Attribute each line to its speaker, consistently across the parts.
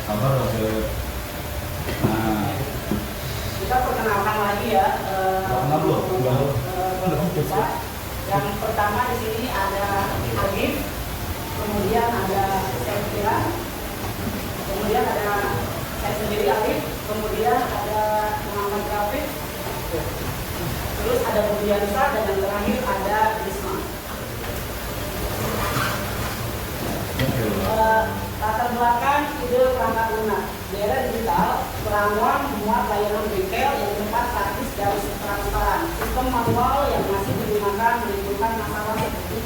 Speaker 1: Sabar Bos. Nah,
Speaker 2: kita perkenalkan lagi ya. Kita. Yang pertama di sini ada Agif, kemudian ada Septian, kemudian ada saya sendiri Agif, kemudian ada Muhammad Rafiq, terus ada Budiansa, dan yang terakhir ada Risma. Latar belakang ide perangkat lunak. Di era digital, Perangon memuat layanan bengkel yang cepat, praktis, dan transparan. Sistem manual yang masih digunakan menimbulkan masalah seperti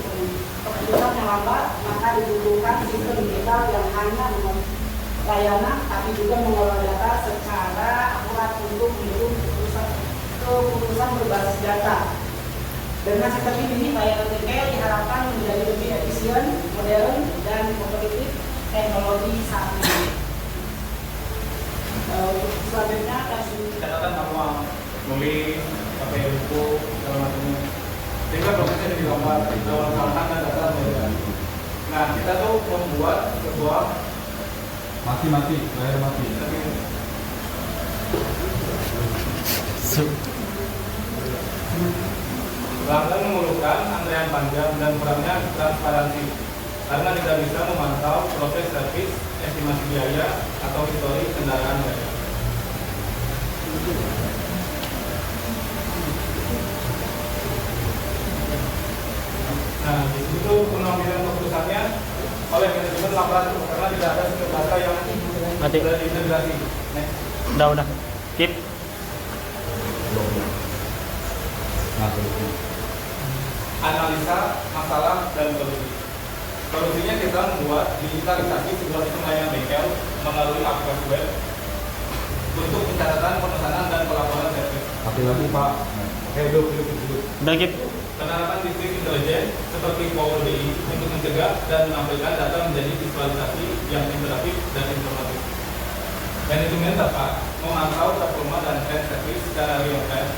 Speaker 2: keputusan yang lambat, maka dibutuhkan sistem digital yang hanya layanan tapi juga mengolah data secara akurat untuk mendukung keputusan berbasis data. Dengan sistem ini, layanan bengkel diharapkan menjadi lebih efisien, modern, dan kompetitif teknologi saat ini. Selanjutnya
Speaker 3: catatan manual, nulis, pakai buku, segala macamnya. Sehingga prosesnya lebih gampang, awal dan data menjadi. Nah, kita tuh membuat sebuah
Speaker 1: layar mati.
Speaker 3: Pelanggan mengeluhkan antrean panjang dan kurangnya transparansi karena tidak bisa memantau proses servis, estimasi biaya, atau histori kendaraan mereka. Nah, di situ pengambilan keputusannya oleh manajemen laporan karena tidak ada sumber data yang sudah diintegrasi.
Speaker 4: Udah. Keep.
Speaker 3: Analisa masalah dan solusi. Solusinya kita membuat digitalisasi sebuah sistem layanan bengkel melalui aplikasi web untuk pencatatan, pemesanan, dan pelaporan servis.
Speaker 1: Lagi Pak. Duduk.
Speaker 4: Udah Keep.
Speaker 3: Penerapan sistem intelijen seperti Power BI untuk mencegah dan menampilkan data menjadi visualisasi yang interaktif dan informatif. Manajemen data memantau performa dan tren servis secara real time,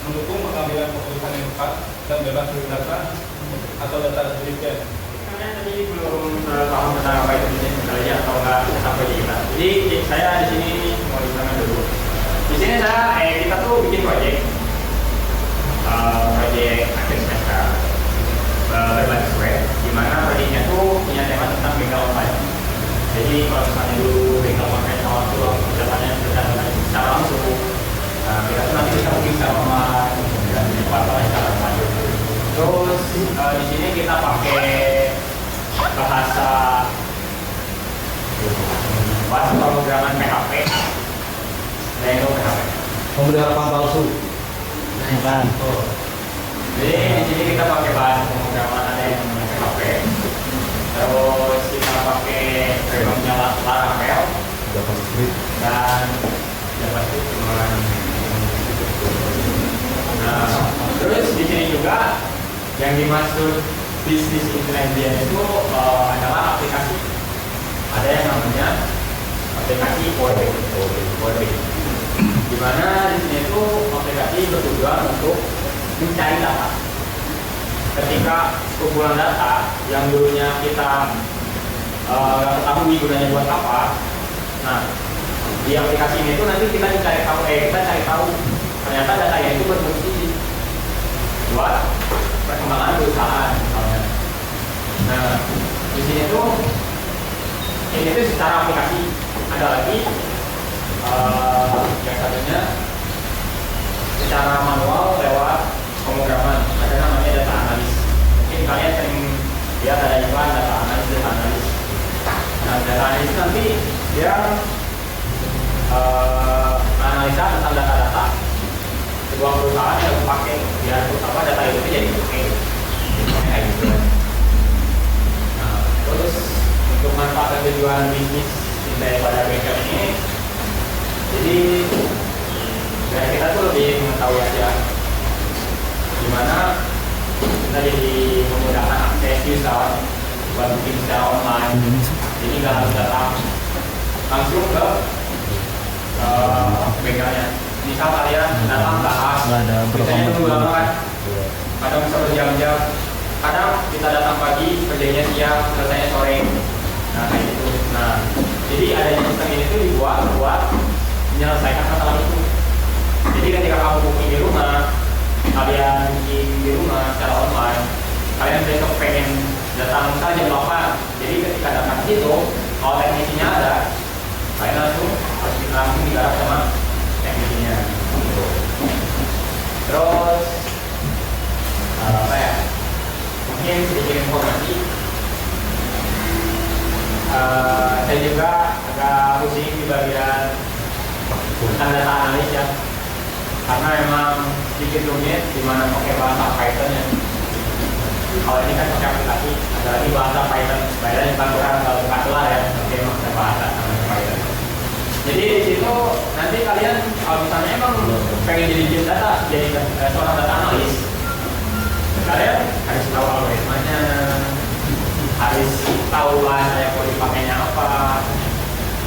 Speaker 3: mendukung pengambilan keputusan yang tepat dan bebas dari data atau data dirijen.
Speaker 5: Kalian tadi belum paham tentang apa itu bisnis intelijen atau enggak sampai di kita. Jadi saya di sini mau disampaikan dulu. Di sini kita tuh bikin proyek akhir semester berbasis web, di mana proyeknya tuh punya tema tentang bengkel online. Jadi kalau misalnya dulu bengkel online awal tuh jawabannya secara langsung, kita tuh nanti bisa booking secara online dan dipantau secara lanjut. Terus di sini kita pakai bahasa pemrograman PHP. Nah itu PHP.
Speaker 1: Pemelihara palsu.
Speaker 4: Bukan.
Speaker 5: Jadi di sini kita pakai bahasa pemrograman ada yang namanya PHP. Terus kita pakai frameworknya Laravel,
Speaker 1: JavaScript
Speaker 5: dan JavaScript cuma. Nah, terus di sini juga yang dimaksud bisnis intelijen itu adalah aplikasi. Ada yang namanya aplikasi Powerbank. Di mana di sini itu aplikasi bertujuan untuk mencari data. Ketika kumpulan data yang dulunya kita nggak ketahui gunanya buat apa, nah di aplikasi ini tuh nanti kita cari tahu ternyata data yang itu berfungsi buat perkembangan perusahaan misalnya. Nah di sini tuh ini tuh secara aplikasi. Ada lagi yang satunya secara manual lewat pemrograman, ada namanya data analis. Mungkin kalian sering lihat ada iklan data analis. Nah data analis nanti dia analisa tentang data-data sebuah perusahaan yang dipakai biar data itu jadi oke. Kayak gitu. Nah terus untuk manfaat dan tujuan bisnis daripada bengkel ini, jadi dari kita tuh lebih mengetahui aja gimana kita jadi memudahkan akses user buat bikin secara online. Jadi nggak harus datang langsung ke bengkelnya. Misal kalian datang bahas, biasanya tunggu lama kan, kadang bisa berjam-jam. Kadang kita datang pagi, kerjanya siang, selesainya sore. Nah kayak gitu. Nah jadi menyelesaikan masalah itu. Jadi ketika kamu booking di rumah, kalian booking di rumah secara online, kalian besok pengen datang misalnya jam 8. Jadi ketika datang ke situ, kalau teknisinya ada, kalian langsung digarap sama teknisinya. Terus apa ya? Mungkin sedikit informasi. Saya juga agak pusing di bagian tentang data analis ya, karena memang sedikit rumit dimana pakai bahasa Python ya. Kalau ini kan pakai aplikasi, ada lagi bahasa Python, bayarnya bukan kurang kalau ya, tapi emang ada bahasa namanya Python. Jadi di situ nanti kalian kalau misalnya emang pengen jadi big data, jadi seorang data analis, kalian harus tahu algoritmanya, harus tahu bahasa yang mau dipakainya apa.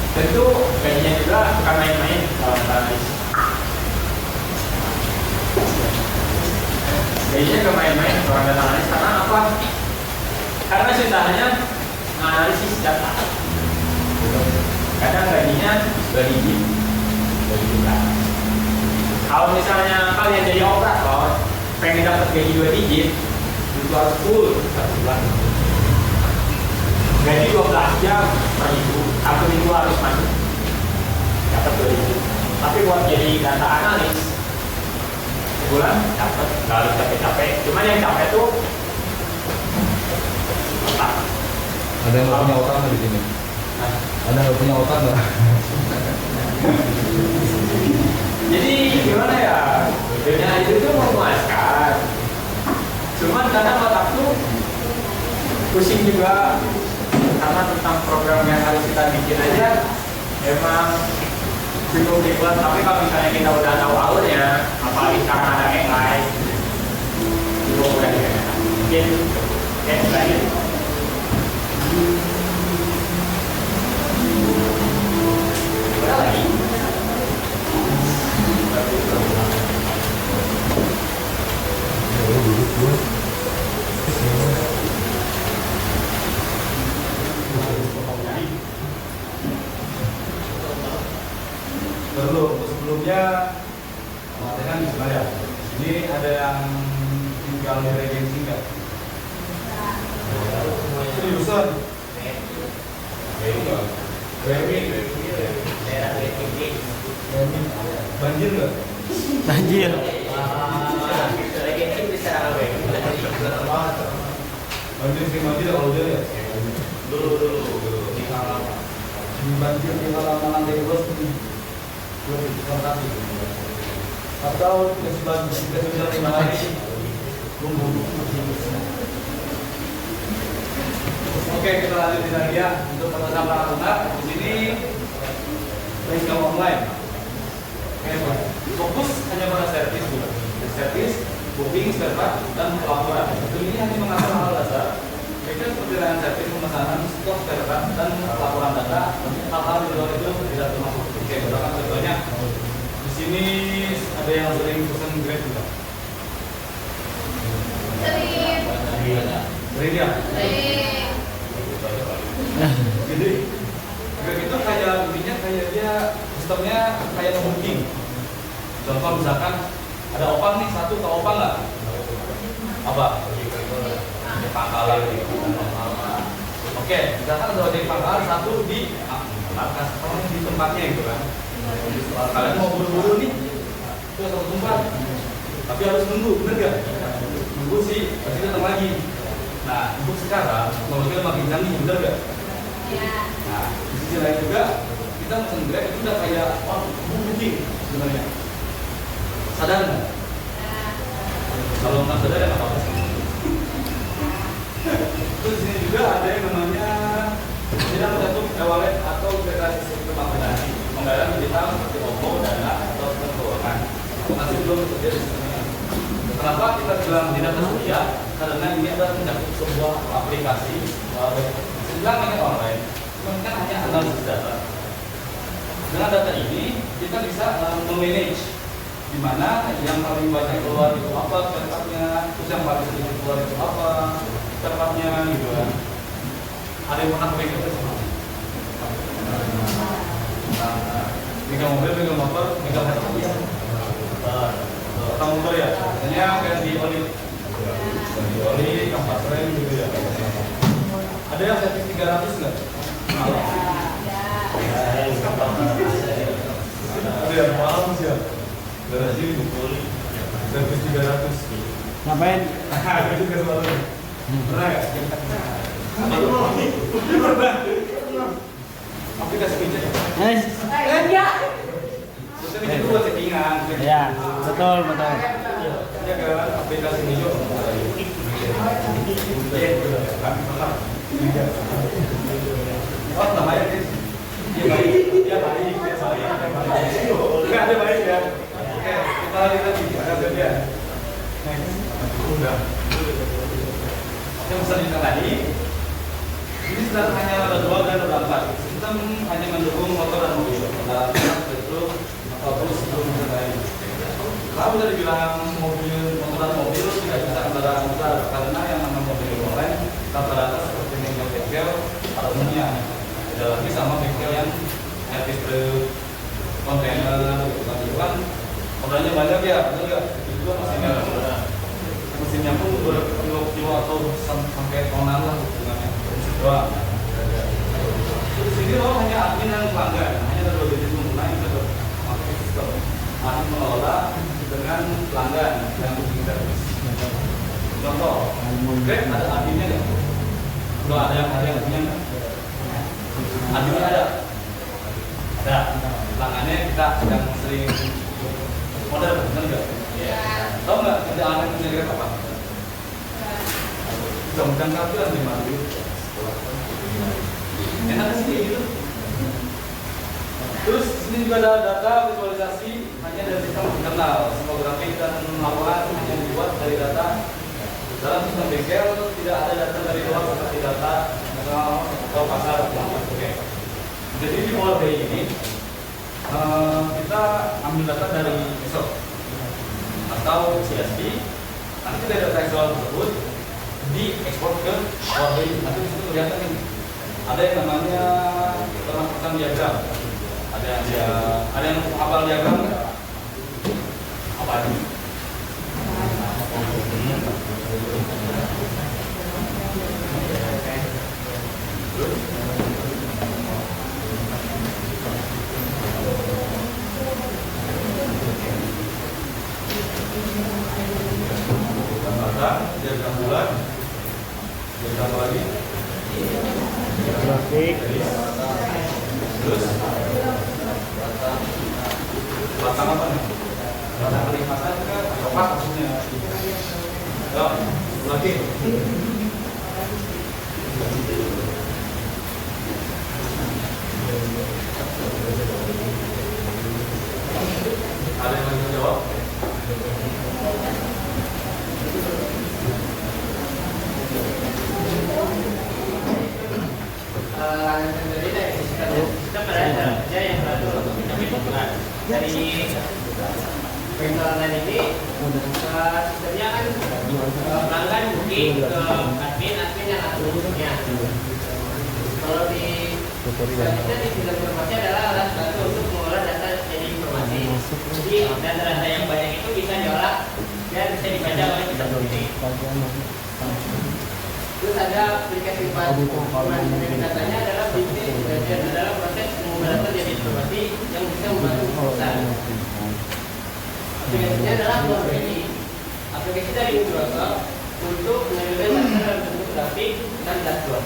Speaker 5: Tentu gajinya juga bukan main-main kalau data analis. Gajinya gak main-main seorang data analis karena apa? Karena susahnya menganalisis data. Kadang gajinya 2 digit, 2 juta. Kalau misalnya kalian jadi operator, pengen dapat gaji 2 digit, itu harus full 1 bulan. Gaji 12 jam per minggu, 1 minggu harus masuk dapat 2 digit. Tapi buat jadi data analis, sebulan dapat, nggak harus capek-capek. Cuman yang capek tuh otak.
Speaker 1: Ada yang nggak punya otak nggak di sini? Ada nggak punya otak nggak?
Speaker 5: Jadi gimana ya? Dunia itu tuh memuaskan. Cuman kadang otak tuh pusing juga karena tentang program yang harus kita bikin aja emang cukup ribet. Tapi kalau misalnya kita udah tahu alurnya, apalagi sekarang ada AI, itu udah dikatakan. Mungkin lanjut. Ada lagi?
Speaker 1: Sebelumnya latihan sebenarnya. Ini ada yang tinggal di regensi nggak? Seriusan? Banjir nggak?
Speaker 4: Banjir.
Speaker 1: Banjir sih banjir kalau hujan ya? Dulu. Banjir di halaman lantai 2 atau kita sudah 5 hari Oke, kita lanjutin lagi ya untuk penetapan akuntan. Di sini bengkel online. Oke, fokus hanya pada servis dulu. Servis, booking, spare part, dan pelaporan. Ini hanya mengatur hal dasar. Bengkel seperti layanan servis, pemesanan, stok spare part, dan laporan data. Hal-hal di luar itu tidak termasuk. Oke, misalkan contohnya di sini ada yang sering pesan Grab juga. Sering ya? Jadi Grab itu kayak intinya kayak dia sistemnya kayak nge-booking. Contoh misalkan ada opang nih, satu tau opang nggak? Apa? Pangkalan gitu. Oke, misalkan ada di Pangkalan, satu di markas di tempatnya gitu kan. Kalian mau buru-buru nih ke satu tempat, tapi harus nunggu, bener gak? Nunggu sih, pasti datang lagi. Nah, untuk sekarang teknologi makin canggih, bener gak?
Speaker 2: Iya.
Speaker 1: Nah, di sisi lain juga kita mesen Grab itu udah kayak booking sebenarnya. Sadar nggak? Kalau nggak sadar ya nggak apa-apa sih. Terus di sini juga ada yang namanya tidak mencakup e-wallet atau integrasi sistem akuntansi, pembayaran digital seperti OVO, Dana, atau sistem keuangan. Masih belum tersedia di sistemnya. Kenapa kita bilang tidak tersedia? Karena ini adalah mencakup sebuah aplikasi, bilang ini online, cuma kan hanya analisis data. Dengan data ini kita bisa memanage di mana yang paling banyak keluar itu apa, cepatnya, terus yang paling sedikit keluar itu apa, cepatnya gitu kan. Ada yang pernah begitu semua? megang mobil, megang motor, megang motor ya. Biasanya ganti oli, kampas rem gitu ya. Ada yang servis 300 nggak? Ada yang mahal sih ya. Garasi itu oli, servis 300.
Speaker 4: Ngapain?
Speaker 1: Aku juga selalu. Pernah nggak? Aplikasi pijat.
Speaker 2: Iya.
Speaker 1: Maksudnya pijat itu buat settingan.
Speaker 4: Ya, betul betul.
Speaker 1: Ya kan aplikasi hijau. Oh namanya dia baik. Enggak ada baik ya. Oke, kita lihat lagi ada dia. Udah. Yang pesan kita tadi ini sudah hanya roda 2 dan roda 4. Sistem hanya mendukung motor dan mobil. Kendaraan petrol ataupun sebelum lain. Kalau bisa dibilang mobil, motor dan mobil tidak bisa kendaraan besar karena yang namanya mobil online rata-rata seperti bengkel pada umumnya. Tidak lagi sama bengkel yang servis truk, kontainer, kan modalnya banyak ya, betul nggak? Itu juga mesinnya pun berkilo-kilo atau sampai tonan lah hitungannya. Doang. Di sini lo hanya admin yang pelanggan, hanya ada 2 jenis pengguna yang bisa memakai sistem. Admin mengelola dengan pelanggan yang booking service. Contoh, Grab ada adminnya nggak? Kalau ada yang punya nggak? Adminnya ada. Pelanggannya kita yang sering order, benar nggak? Tahu nggak kerjaan yang punya Grab apa? Jam-jam kartuan di mana? Enak sih kayak gitu. Terus sini juga ada data visualisasi hanya dari sistem internal. Semua grafik dan laporan hanya dibuat dari data dalam sistem bengkel. Tidak ada data dari luar seperti data nasional atau pasar. Oke. Jadi di Power BI ini kita ambil data dari Excel atau CSV. Nanti dari data Excel tersebut diekspor ke Power BI. Nanti di situ kelihatan nih. Ada yang namanya perampasan diagram, ada yang hafal diagram nggak? Apa itu? Diagram bulan, diagram lagi.
Speaker 4: Grafik.
Speaker 1: Terus batang apa nih? Batang kenikmatan ke apa maksudnya? Lagi. Ada yang mau jawab?
Speaker 6: Jadi dari sistem ada kerja yang teratur untuk mencapai dari bengkel online ini sistemnya kan pelanggan booking ke admin yang atur bukunya. Kalau di selanjutnya di sistem informasi adalah alat bantu untuk mengolah data jadi informasi. Jadi data-data yang banyak itu bisa diolah dan bisa dibaca oleh kita sendiri. Terus ada aplikasi management datanya adalah bisnis dan adalah proses mengubah data jadi informasi yang bisa membantu perusahaan. Aplikasinya adalah Power BI. Aplikasi dari Microsoft untuk menyediakan data dalam bentuk grafik dan dashboard.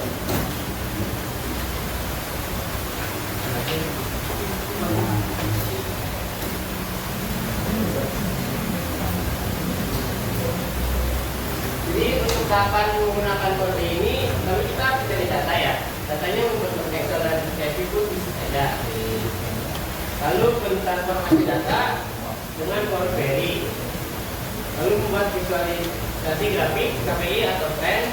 Speaker 6: Jadi untuk tahapan menggunakan Power BI ini, lalu kita mencari data ya. Datanya membentuk Excel dan CSV pun bisa saja. Lalu mentransformasi data dengan Power BI. Lalu membuat visualisasi grafik, KPI atau trend.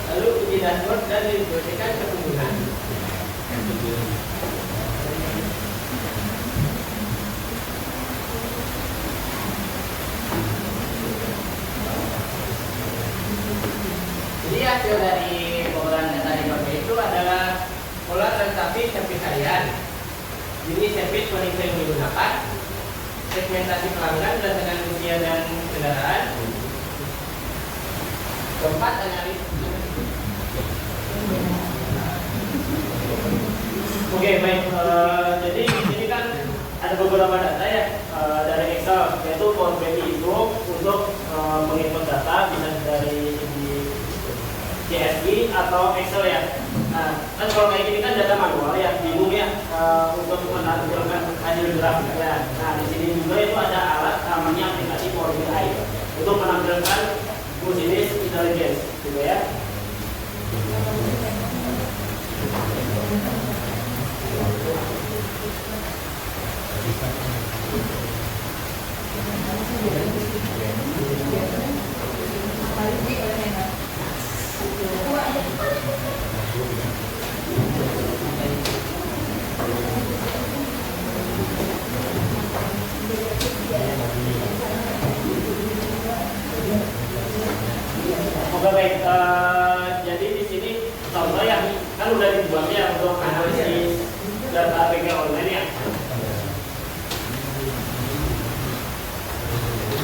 Speaker 6: Lalu uji dashboard dan diintegrasikan ke pengguna. Jadi hasil dari pengolahan data di Power BI itu adalah pola transaksi servis harian, Jadi servis wanita yang digunakan, segmentasi pelanggan berdasarkan usia dan kendaraan. Keempat, analisis. Oke, baik. Jadi di sini kan ada beberapa data ya dari Excel, yaitu Power BI itu untuk menginput data bisa dari segi CSV atau Excel ya. Nah, kan kalau kayak gini kan data manual ya, bingung ya untuk menampilkan hasil grafiknya. Nah, di sini juga itu ada alat namanya aplikasi Power BI untuk menampilkan business intelligence, gitu ya. Oke, baik. Jadi di sini contoh yang kan udah dibuat ya untuk analisis data bengkel online ya.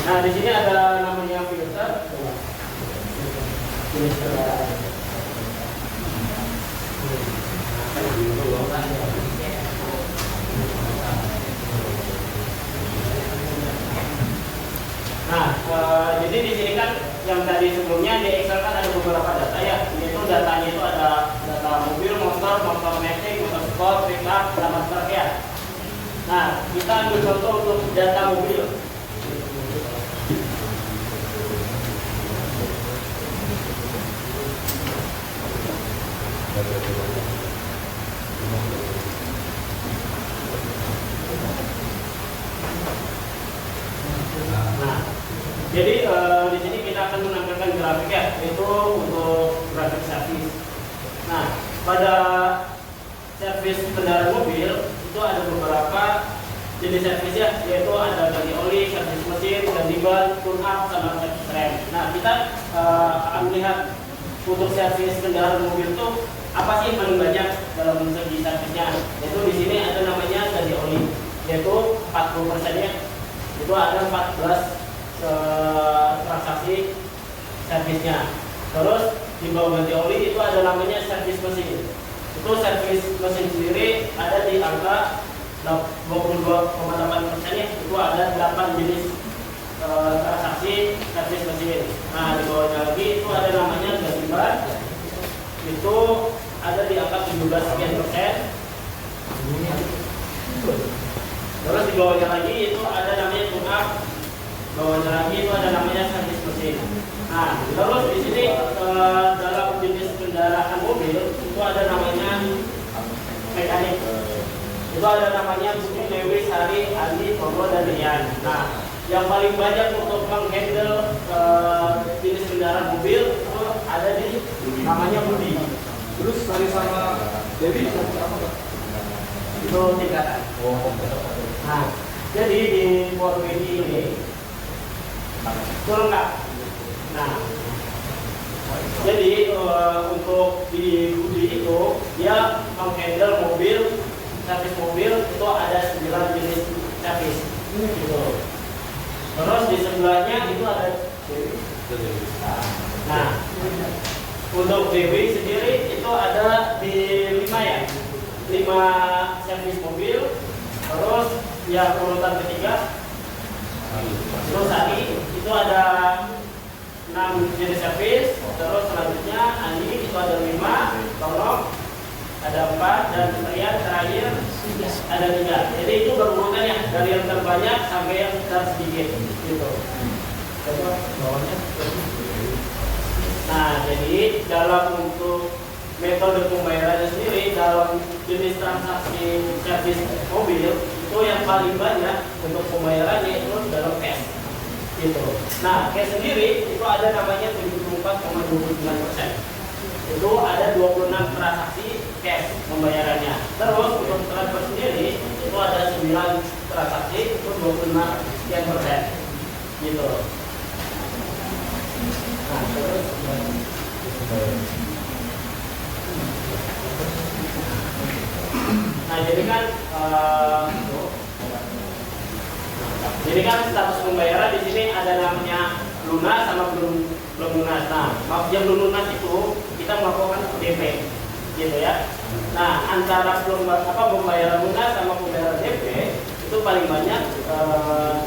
Speaker 6: Nah, di sini ada namanya filter. Nah, jadi di sini kan yang tadi sebelumnya di Excel kan ada beberapa data ya. Yaitu datanya itu ada data mobil, motor metik, motor sport, pickup, data truk ya. Nah, kita ambil contoh untuk data mobil. Nah, jadi di sini kita akan menampilkan grafik ya, yaitu untuk grafik servis. Nah, pada servis kendaraan mobil itu ada beberapa jenis servis ya, yaitu ada ganti oli, servis mesin, ganti ban, tune up, sama servis rem. Nah, kita akan melihat untuk servis kendaraan mobil itu apa sih yang paling banyak dalam segi servisnya. Yaitu di sini ada namanya ganti oli, yaitu 40%-nya. Itu ada 14 transaksi servisnya. Terus di bawah ganti oli itu ada namanya servis mesin. Itu servis mesin sendiri ada di angka 22,8%-nya. Itu ada 8 jenis transaksi servis mesin. Nah, di bawahnya lagi itu ada namanya ganti ban. Itu ada di angka 17%. Terus di bawahnya lagi itu ada namanya tune up. Bawahnya lagi itu ada namanya servis mesin. Nah, terus di sini dalam jenis kendaraan mobil itu ada namanya mekanik. Itu ada namanya Budi, Dewi, Sari, Andi, Tomo, dan Rian. Nah, yang paling banyak untuk menghandle jenis kendaraan mobil itu ada di namanya Budi.
Speaker 1: Terus Sari sama Dewi apa?
Speaker 6: Itu tingkatan. Nah, jadi di Power BI ini itu lengkap. Nah, jadi untuk di Budi itu dia menghandle mobil, servis mobil itu ada 9 jenis servis gitu. Terus di sebelahnya itu ada Dewi. Nah, untuk Dewi sendiri itu ada di 5 ya, 5 servis mobil. Terus yang urutan ketiga terus Sari itu ada 6 jenis servis. Terus selanjutnya Andi itu ada 5, Tolong ada 4, dan Rian terakhir ada 3. Jadi itu berurutan ya, dari yang terbanyak sampai yang tersedikit gitu. Nah, jadi dalam untuk metode pembayarannya sendiri dalam jenis transaksi servis mobil itu yang paling banyak untuk pembayarannya itu dalam cash gitu. Nah, cash sendiri itu ada namanya 74,29%. Itu ada 26 transaksi cash pembayarannya. Terus untuk transfer sendiri itu ada 9 transaksi, itu 25% gitu. Nah, terus nah Nah, jadi kan status pembayaran di sini ada namanya lunas sama belum lunas. Nah, yang belum lunas itu kita melakukan DP, gitu ya. Nah, antara pembayaran lunas sama pembayaran DP itu paling banyak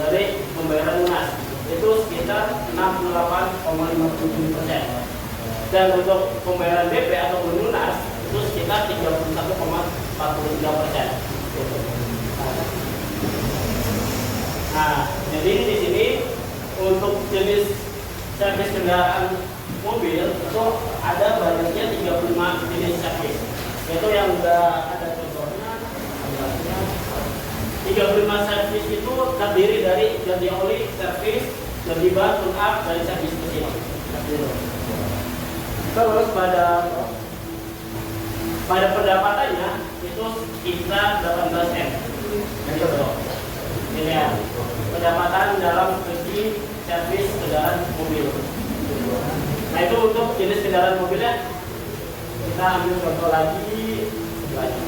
Speaker 6: dari pembayaran lunas itu sekitar 68,57%. Dan untuk pembayaran DP atau belum lunas itu sekitar 31,43%. Nah, jadi di sini untuk jenis servis kendaraan mobil itu ada banyaknya 35 jenis servis. Itu yang udah ada contohnya. 35 servis itu terdiri dari ganti oli, servis, ganti ban, tune up, dari servis mesin. Terus pada pendapatannya itu sekitar 18 M. Ini ya, pendapatan dalam segi servis kendaraan mobil. Nah, itu untuk jenis kendaraan mobilnya. Kita ambil contoh lagi sebelahnya.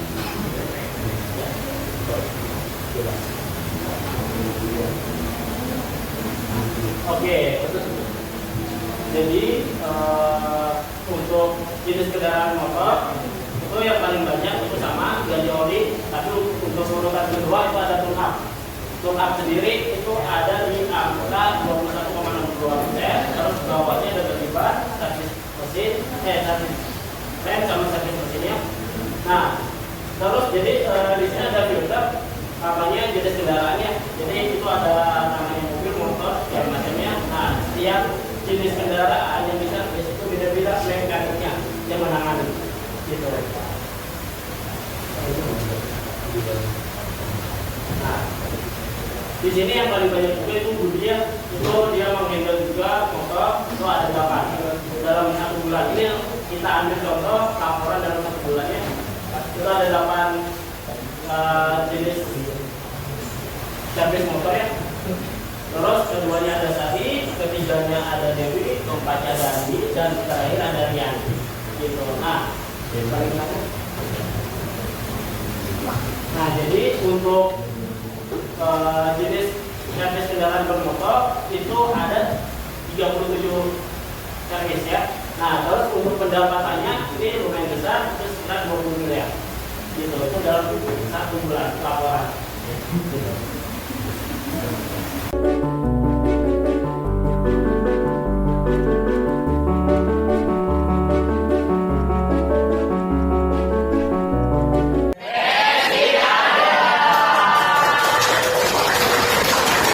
Speaker 6: Oke, jadi untuk jenis kendaraan motor itu yang paling banyak itu sama ganti oli, tapi untuk urutan kedua itu ada tune up. Tune up sendiri itu ada di angka 21,62%. Terus bawahnya ada ganti ban, servis mesin, servis rem sama servis mesinnya. Nah, terus jadi di sini ada filter namanya jenis kendaraannya. Jadi itu ada namanya mobil, motor, yang macamnya. Nah, setiap jenis kendaraan yang bisa itu beda-beda mekaniknya yang menangani. Gitu. Nah, di sini yang paling banyak juga itu Budia, itu dia menghandle juga motor itu ada 8 dalam 1 bulan. Ini kita ambil contoh laporan dalam 1 bulannya itu ada 8 jenis servis motor ya. Terus keduanya ada Sari, ketiganya ada Dewi, keempatnya ada Andi, dan terakhir ada Rian. Gitu. Nah, jadi untuk jenis servis kendaraan bermotor itu ada 37 servis ya. Nah, terus untuk pendapatannya ini lumayan besar, itu sekitar 20 miliar. Gitu. Itu dalam 1 bulan laporan. Gitu.